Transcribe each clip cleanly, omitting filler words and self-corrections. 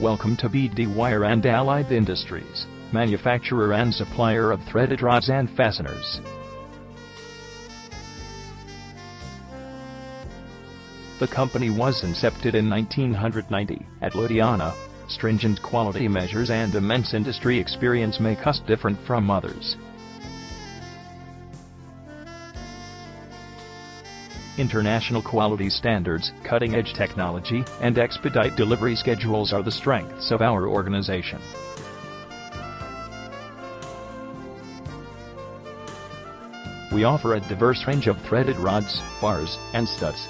Welcome to BD Wire and Allied Industries, manufacturer and supplier of threaded rods and fasteners. The company was incepted in 1990 at Ludhiana. Stringent quality measures and immense industry experience make us different from others. International quality standards, cutting-edge technology, and expedite delivery schedules are the strengths of our organization. We offer a diverse range of threaded rods, bars, and studs.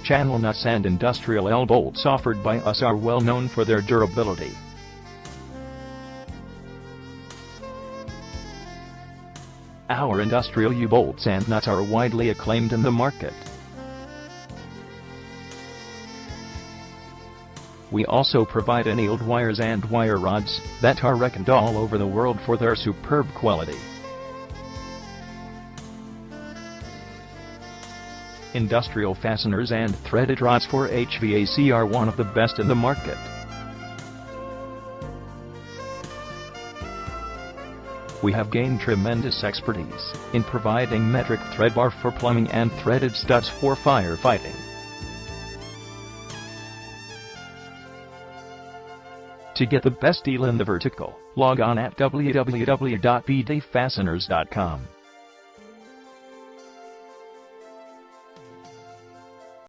Channel nuts and industrial L-bolts offered by us are well known for their durability. Our industrial U-bolts and nuts are widely acclaimed in the market. We also provide annealed wires and wire rods that are reckoned all over the world for their superb quality. Industrial fasteners and threaded rods for HVAC are one of the best in the market. We have gained tremendous expertise in providing metric thread bar for plumbing and threaded studs for firefighting. To get the best deal in the vertical, log on at www.bdfasteners.com.